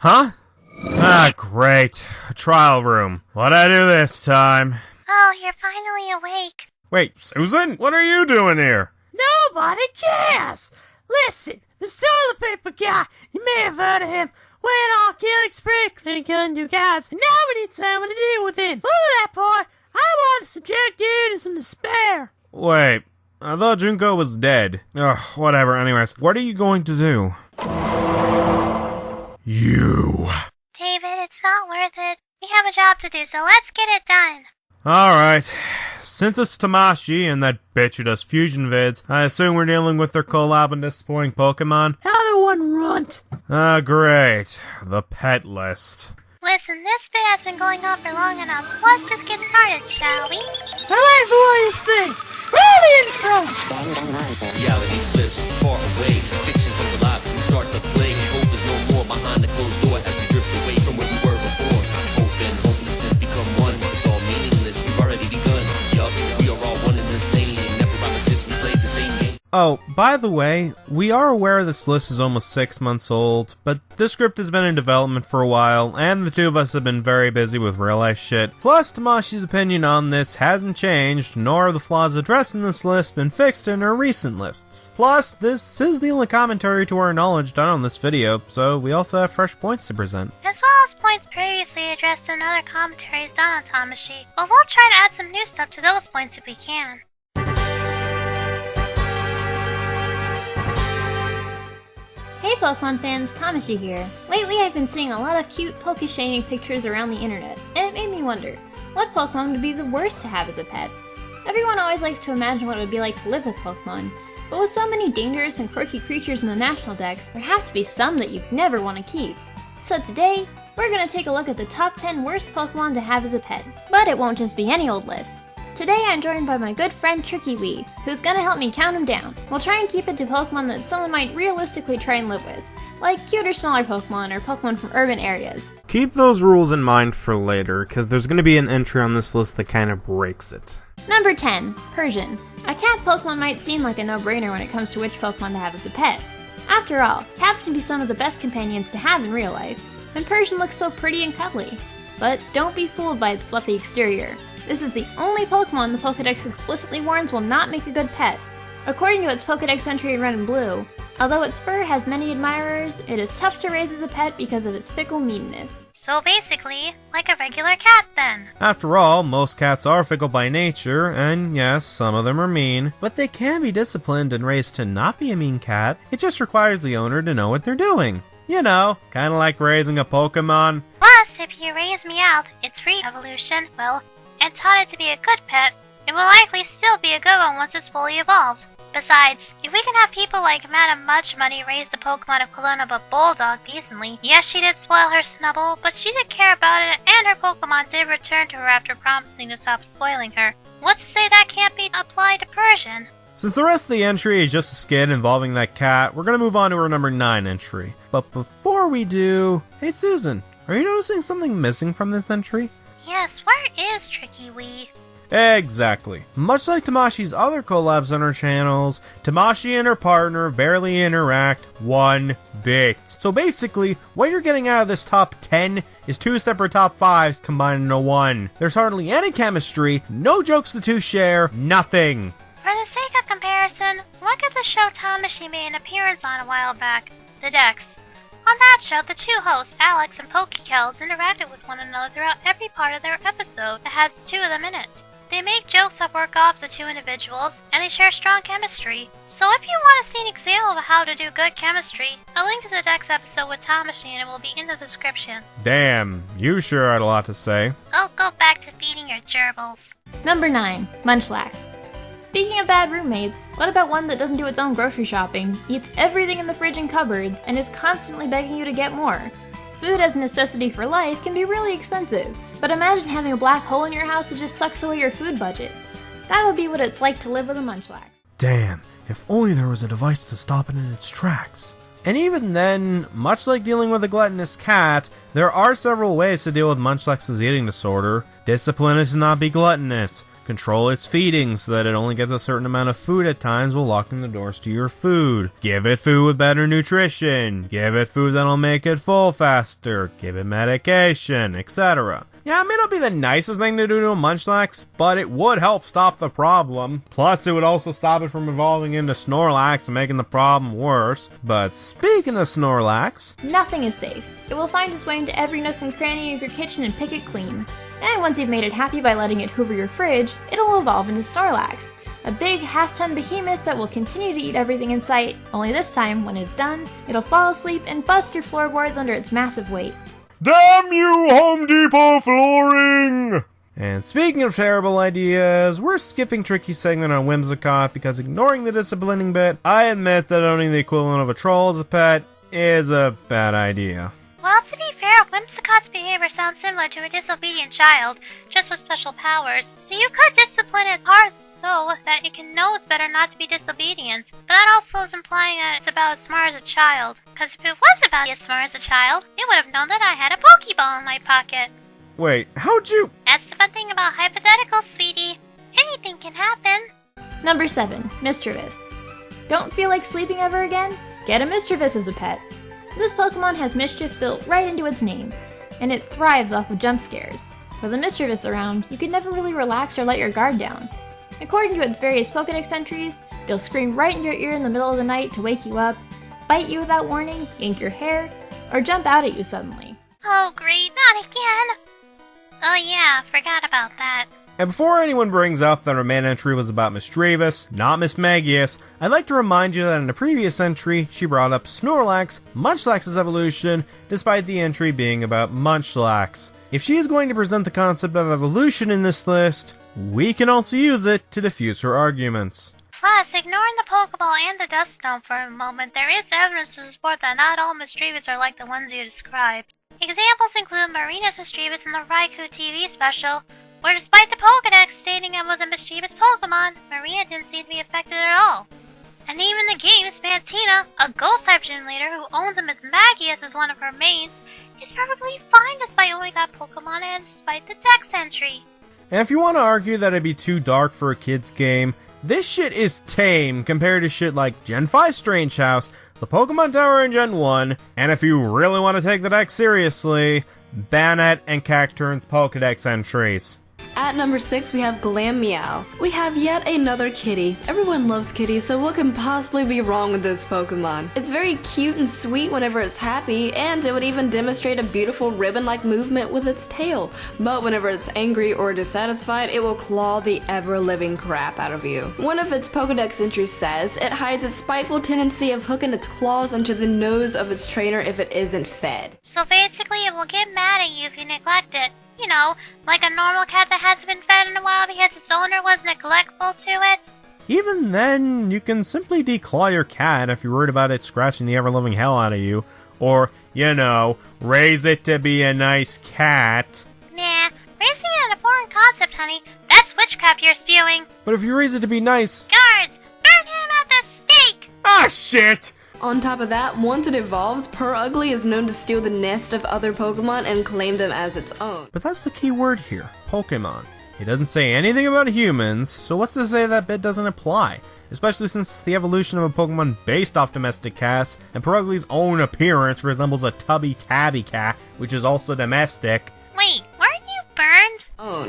Huh? Ah, great. A trial room. What'd I do this time? Oh, you're finally awake. Wait, Susan? What are you doing here? Nobody cares! Listen, the toilet paper guy, you may have heard of him, went on killing spree, killing new gods, and now we need someone to deal with it. For that part, I want to subject you to some despair. Wait, I thought Junko was dead. Ugh, whatever, anyways. What are you going to do? You. David, it's not worth it. We have a job to do, so let's get it done. Alright. Since it's Tamashi and that bitch who does fusion vids, I assume we're dealing with their collab and disappointing Pokemon? Another one runt. Ah, great. The pet list. Listen, this bit has been going on for long enough, so let's just get started, shall we? I like the way you think. Roll the intro! Reality slips far away. Fiction comes alive and we start to play. Hope is no more behind the closed door as we drift away from where we were before. Hope and hopelessness become one. It's all meaningless. We've already begun. Yup, we are all one and the same. Never opposites. We played the same game. Oh, by the way, we are aware this list is almost 6 months old, but this script has been in development for a while, and the two of us have been very busy with real-life shit. Plus, Tamashi's opinion on this hasn't changed, nor have the flaws addressed in this list been fixed in our recent lists. Plus, this is the only commentary to our knowledge done on this video, so we also have fresh points to present. As well as points previously addressed in other commentaries done on Tamashi, but we'll try to add some new stuff to those points if we can. Hey Pokemon fans, Tamashi here. Lately I've been seeing a lot of cute Poke-shaming pictures around the internet, and it made me wonder, what Pokemon would be the worst to have as a pet? Everyone always likes to imagine what it would be like to live with Pokemon, but with so many dangerous and quirky creatures in the national dex, there have to be some that you'd never want to keep. So today, we're going to take a look at the top 10 worst Pokemon to have as a pet. But it won't just be any old list. Today I'm joined by my good friend Trickywi, who's gonna help me count them down. We'll try and keep it to Pokemon that someone might realistically try and live with, like cuter smaller Pokemon or Pokemon from urban areas. Keep those rules in mind for later, because there's going to be an entry on this list that kind of breaks it. Number 10, Persian. A cat Pokemon might seem like a no-brainer when it comes to which Pokemon to have as a pet. After all, cats can be some of the best companions to have in real life, and Persian looks so pretty and cuddly. But don't be fooled by its fluffy exterior. This is the only Pokemon the Pokédex explicitly warns will not make a good pet. According to its Pokédex entry in Red and Blue, although its fur has many admirers, it is tough to raise as a pet because of its fickle meanness. So basically, like a regular cat then. After all, most cats are fickle by nature, and yes, some of them are mean, but they can be disciplined and raised to not be a mean cat. It just requires the owner to know what they're doing. You know, kinda like raising a Pokemon. Plus, if you raise Meowth, its free evolution, well, and taught it to be a good pet, it will likely still be a good one once it's fully evolved. Besides, if we can have people like Madame Much Money raise the Pokemon equivalent of a Bulldog decently, yes, she did spoil her Snubbull, but she did care about it, and her Pokemon did return to her after promising to stop spoiling her. What's to say that can't be applied to Persian? Since the rest of the entry is just a skit involving that cat, we're gonna move on to our number 9 entry. But before we do, hey Susan, are you noticing something missing from this entry? Yes, where is Trickywi? Exactly. Much like Tamashi's other collabs on her channels, Tamashi and her partner barely interact one bit. So basically, what you're getting out of this top 10 is 2 separate top 5s combined into one. There's hardly any chemistry, no jokes the two share, nothing. For the sake of comparison, look at the show Tamashi made an appearance on a while back, The Dex. On that show, the two hosts, Alex and Pokekells, interacted with one another throughout every part of their episode that has the two of them in it. They make jokes that work off the two individuals, and they share strong chemistry. So if you want to see an example of how to do good chemistry, a link to the Dex episode with Tamashi and it will be in the description. Damn, you sure had a lot to say. Oh, go back to feeding your gerbils. Number 9, Munchlax. Speaking of bad roommates, what about one that doesn't do its own grocery shopping, eats everything in the fridge and cupboards, and is constantly begging you to get more? Food as a necessity for life can be really expensive, but imagine having a black hole in your house that just sucks away your food budget. That would be what it's like to live with a Munchlax. Damn, if only there was a device to stop it in its tracks. And even then, much like dealing with a gluttonous cat, there are several ways to deal with Munchlax's eating disorder. Discipline is to not be gluttonous. Control its feeding so that it only gets a certain amount of food at times while locking the doors to your food. Give it food with better nutrition. Give it food that'll make it full faster. Give it medication, etc. Yeah, it may not be the nicest thing to do to a Munchlax, but it would help stop the problem. Plus, it would also stop it from evolving into Snorlax and making the problem worse. But speaking of Snorlax... Nothing is safe. It will find its way into every nook and cranny of your kitchen and pick it clean. And once you've made it happy by letting it hoover your fridge, it'll evolve into Snorlax, a big half-ton behemoth that will continue to eat everything in sight, only this time, when it's done, it'll fall asleep and bust your floorboards under its massive weight. Damn you, Home Depot flooring! And speaking of terrible ideas, we're skipping Tricky's segment on Whimsicott because ignoring the disciplining bit, I admit that owning the equivalent of a troll as a pet is a bad idea. Well, to be fair, Whimsicott's behavior sounds similar to a disobedient child, just with special powers. So you could discipline its heart so that it can know it's better not to be disobedient. But that also is implying that it's about as smart as a child. Because if it was about as smart as a child, it would have known that I had a Pokeball in my pocket. Wait, how'd you... That's the fun thing about hypotheticals, sweetie. Anything can happen. Number 7. Mischievous. Don't feel like sleeping ever again? Get a Mischievous as a pet. This Pokemon has mischief built right into its name, and it thrives off of jump scares. With a Mischievous around, you can never really relax or let your guard down. According to its various Pokédex entries, it'll scream right in your ear in the middle of the night to wake you up, bite you without warning, yank your hair, or jump out at you suddenly. Oh great, not again! Oh yeah, forgot about that. And before anyone brings up that our main entry was about Mischievous, not Miss Magius, I'd like to remind you that in the previous entry, she brought up Snorlax, Munchlax's evolution, despite the entry being about Munchlax. If she is going to present the concept of evolution in this list, we can also use it to defuse her arguments. Plus, ignoring the Pokeball and the Dust Stone for a moment, there is evidence to support that not all Mischievous are like the ones you described. Examples include Marina's Mischievous in the Raikou TV special, where despite the Pokédex stating it was a mischievous Pokemon, Marina didn't seem to be affected at all. And even in the games, Fantina, a Ghost-type gym leader who owns a Miss Magius as one of her mains, is perfectly fine despite owning that Pokemon and despite the Dex entry. And if you want to argue that it'd be too dark for a kid's game, this shit is tame compared to shit like Gen 5 Strange House, the Pokemon Tower in Gen 1, and if you really want to take the Dex seriously, Banette and Cacturn's Pokédex entries. At number 6, we have Glameow. We have yet another kitty. Everyone loves kitties, so what can possibly be wrong with this Pokemon? It's very cute and sweet whenever it's happy, and it would even demonstrate a beautiful ribbon-like movement with its tail. But whenever it's angry or dissatisfied, it will claw the ever-living crap out of you. One of its Pokédex entries says it hides its spiteful tendency of hooking its claws into the nose of its trainer if it isn't fed. So basically, it will get mad at you if you neglect it. You know, like a normal cat that hasn't been fed in a while because its owner was neglectful to it. Even then, you can simply declaw your cat if you're worried about it scratching the ever-loving hell out of you. Or, you know, raise it to be a nice cat. Nah, raising it an important concept, honey. That's witchcraft you're spewing. But if you raise it to be nice... Guards, burn him at the stake! Ah, shit! On top of that, once it evolves, Purugly is known to steal the nest of other Pokemon and claim them as its own. But that's the key word here, Pokemon. It doesn't say anything about humans, so what's to say that bit doesn't apply? Especially since it's the evolution of a Pokemon based off domestic cats, and Purugly's own appearance resembles a tubby tabby cat, which is also domestic. Wait, weren't you burned?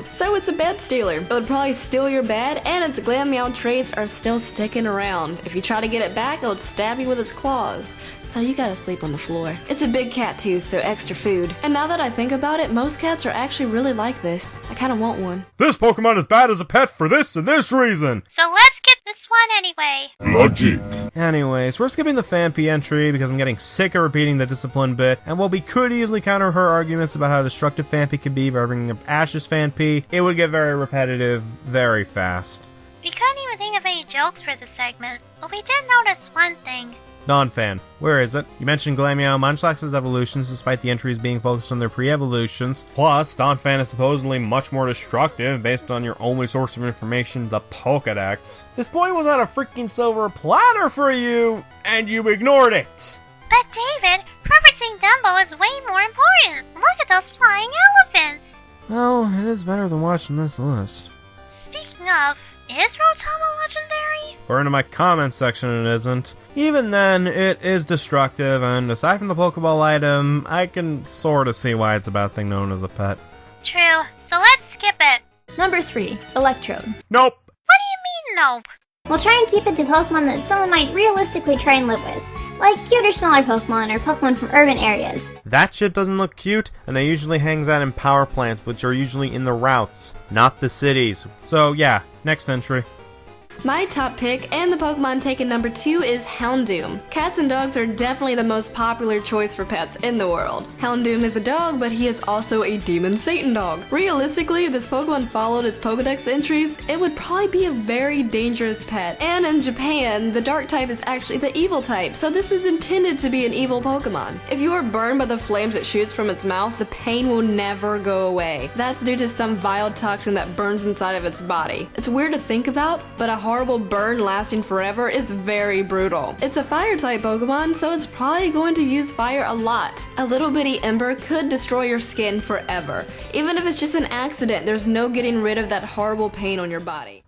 So it's a bed stealer. It would probably steal your bed, and its Glameow traits are still sticking around. If you try to get it back, it would stab you with its claws. So you gotta sleep on the floor. It's a big cat too, so extra food. And now that I think about it, most cats are actually really like this. I kinda want one. This Pokemon is bad as a pet for this and this reason! So let's get this one anyway. Logic. Anyways, we're skipping the Phanpy entry because I'm getting sick of repeating the discipline bit, and while we could easily counter her arguments about how destructive Phanpy can be by bringing up Ash's Phanpy, it would get very repetitive very fast. We couldn't even think of any jokes for this segment, but we did notice one thing. Non-fan, where is it? You mentioned Glameow and Munchlax's evolutions despite the entries being focused on their pre-evolutions. Plus, non-fan is supposedly much more destructive based on your only source of information, the Pokédex. This point was on a freaking silver platter for you, and you ignored it! But David, referencing Dumbo is way more important. Look at those flying elephants! Well, it is better than watching this list. Speaking Is Rotama legendary? According to my comments section, it isn't. Even then, it is destructive, and aside from the Pokeball item, I can sort of see why it's a bad thing known as a pet. True, so let's skip it. Number 3, Electrode. Nope! What do you mean, nope? We'll try and keep it to Pokemon that someone might realistically try and live with, like cuter smaller Pokemon or Pokemon from urban areas. That shit doesn't look cute, and it usually hangs out in power plants, which are usually in the routes, not the cities. So yeah, next entry. My top pick, and the Pokemon taken number 2, is Houndoom. Cats and dogs are definitely the most popular choice for pets in the world. Houndoom is a dog, but he is also a demon Satan dog. Realistically, if this Pokemon followed its Pokedex entries, it would probably be a very dangerous pet. And in Japan, the dark type is actually the evil type, so this is intended to be an evil Pokemon. If you are burned by the flames it shoots from its mouth, the pain will never go away. That's due to some vile toxin that burns inside of its body. It's weird to think about, but a horrible burn lasting forever is very brutal. It's a fire type Pokemon, so it's probably going to use fire a lot. A little bitty ember could destroy your skin forever. Even if it's just an accident, there's no getting rid of that horrible pain on your body.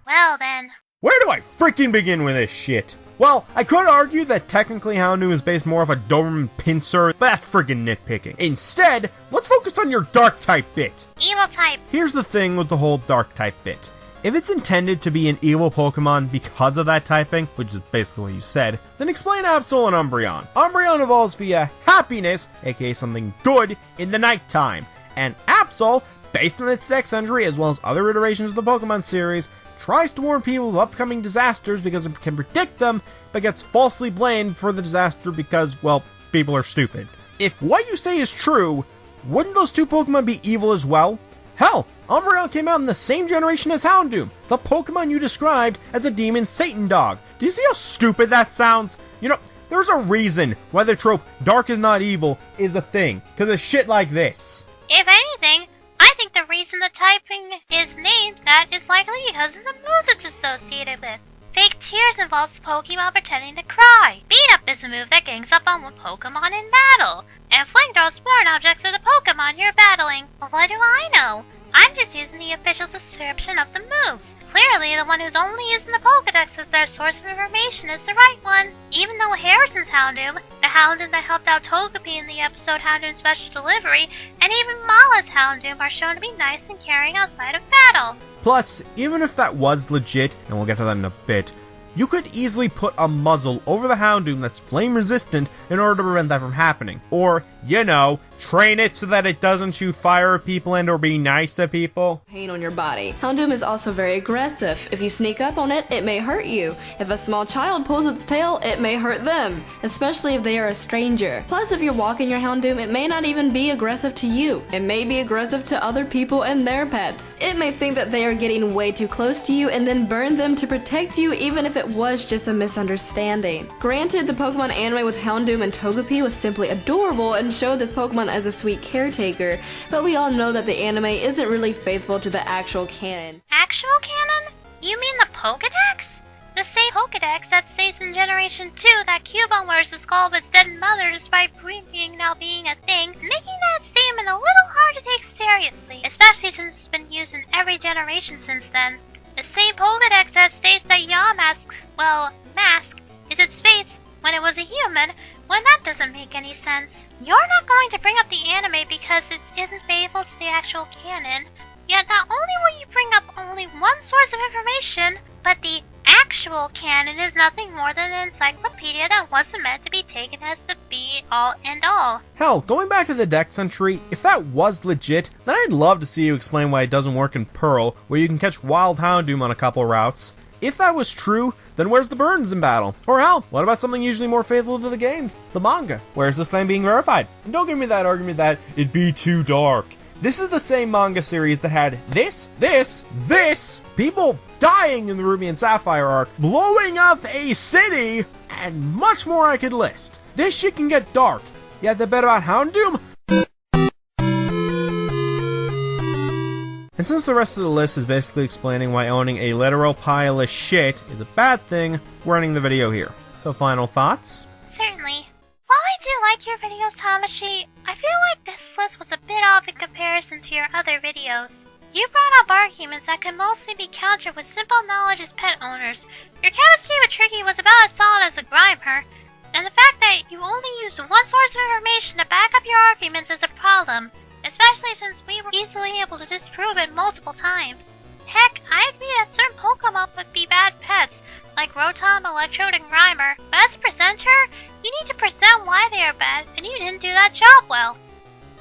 Well then. Where do I freaking begin with this shit? Well, I could argue that technically Houndoom is based more off a Doberman Pinsir, but that's friggin' nitpicking. Instead, let's focus on your dark type bit. Evil type. Here's the thing with the whole dark type bit. If it's intended to be an evil Pokemon because of that typing, which is basically what you said, then explain Absol and Umbreon. Umbreon evolves via happiness, aka something good, in the nighttime. And Absol, based on its Dex entry as well as other iterations of the Pokemon series, tries to warn people of upcoming disasters because it can predict them, but gets falsely blamed for the disaster because, well, people are stupid. If what you say is true, wouldn't those two Pokemon be evil as well? Hell, Umbreon came out in the same generation as Houndoom, the Pokemon you described as a demon Satan dog. Do you see how stupid that sounds? You know, there's a reason why the trope dark is not evil is a thing, because of shit like this. If anything, I think the reason the typing is named that is likely because of the moves it's associated with. Fake tears involves the Pokemon pretending to cry. Beat up is a move that gangs up on one Pokemon in battle. And fling throws foreign objects at the Pokemon you're battling. Well, what do I know? I'm just using the official description of the moves. Clearly, the one who's only using the Pokedex as their source of information is the right one. Even though Harrison's Houndoom, the Houndoom that helped out Togepi in the episode Houndoom Special Delivery, and even Mala's Houndoom are shown to be nice and caring outside of battle. Plus, even if that was legit, and we'll get to that in a bit, you could easily put a muzzle over the Houndoom that's flame resistant in order to prevent that from happening. Or, you know, train it so that it doesn't shoot fire at people and or be nice to people. Pain on your body. Houndoom is also very aggressive. If you sneak up on it, it may hurt you. If a small child pulls its tail, it may hurt them, especially if they are a stranger. Plus, if you're walking your Houndoom, it may not even be aggressive to you. It may be aggressive to other people and their pets. It may think that they are getting way too close to you and then burn them to protect you even if it was just a misunderstanding. Granted, the Pokemon anime with Houndoom and Togepi was simply adorable and showed this Pokemon as a sweet caretaker, but we all know that the anime isn't really faithful to the actual canon. Actual canon? You mean the Pokedex? The same Pokedex that states in Generation 2 that Cubone wears the skull of its dead mother despite being now being a thing, making that statement a little hard to take seriously, especially since it's been used in every generation since then. The same Pokedex that states that Yamask, Mask, is its face when it was a human, when that doesn't make any sense. You're not going to bring up the anime because it isn't faithful to the actual canon, yet not only will you bring up only one source of information, but the actual canon is nothing more than an encyclopedia that wasn't meant to be taken as the be-all and all. Hell, going back to the Dex entry, if that was legit, then I'd love to see you explain why it doesn't work in Pearl, where you can catch Wild Houndoom on a couple routes. If that was true, then where's the burns in battle? Or hell, what about something usually more faithful to the games? The manga. Where's this claim being verified? And don't give me that argument that it'd be too dark. This is the same manga series that had this, people dying in the Ruby and Sapphire arc, blowing up a city, and much more I could list. This shit can get dark. Yet the bit about Houndoom? And since the rest of the list is basically explaining why owning a literal pile of shit is a bad thing, we're ending the video here. So final thoughts? Certainly. While I do like your videos, Tamashi, I feel like this list was a bit off in comparison to your other videos. You brought up arguments that can mostly be countered with simple knowledge as pet owners. Your chemistry with Tricky was about as solid as a grimer, and the fact that you only used one source of information to back up your arguments is a problem, especially since we were easily able to disprove it multiple times. Heck, I agree that certain Pokemon would be bad pets, like Rotom, Electrode, and Grimer, but as a presenter, you need to present why they are bad, and you didn't do that job well.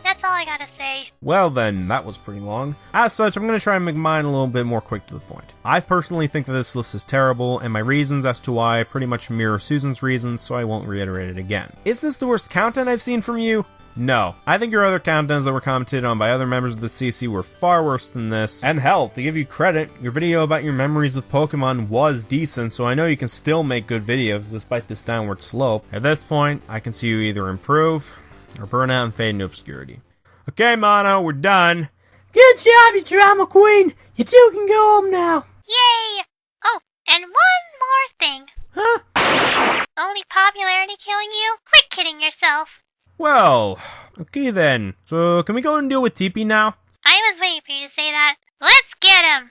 That's all I gotta say. Well then, that was pretty long. As such, I'm going to try and make mine a little bit more quick to the point. I personally think that this list is terrible, and my reasons as to why pretty much mirror Susan's reasons, so I won't reiterate it again. Is this the worst content I've seen from you? No. I think your other contents that were commented on by other members of the CC were far worse than this. And hell, to give you credit, your video about your memories with Pokemon was decent, so I know you can still make good videos despite this downward slope. At this point, I can see you either improve or burn out and fade into obscurity. Okay, Mono, we're done. Good job, you drama queen. You two can go home now. Yay! Oh, and one more thing. Huh? Only popularity killing you? Quit kidding yourself. Well, okay then. So, can we go and deal with TP now? I was waiting for you to say that. Let's get him!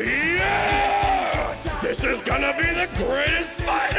Yeah! This is gonna be the greatest fight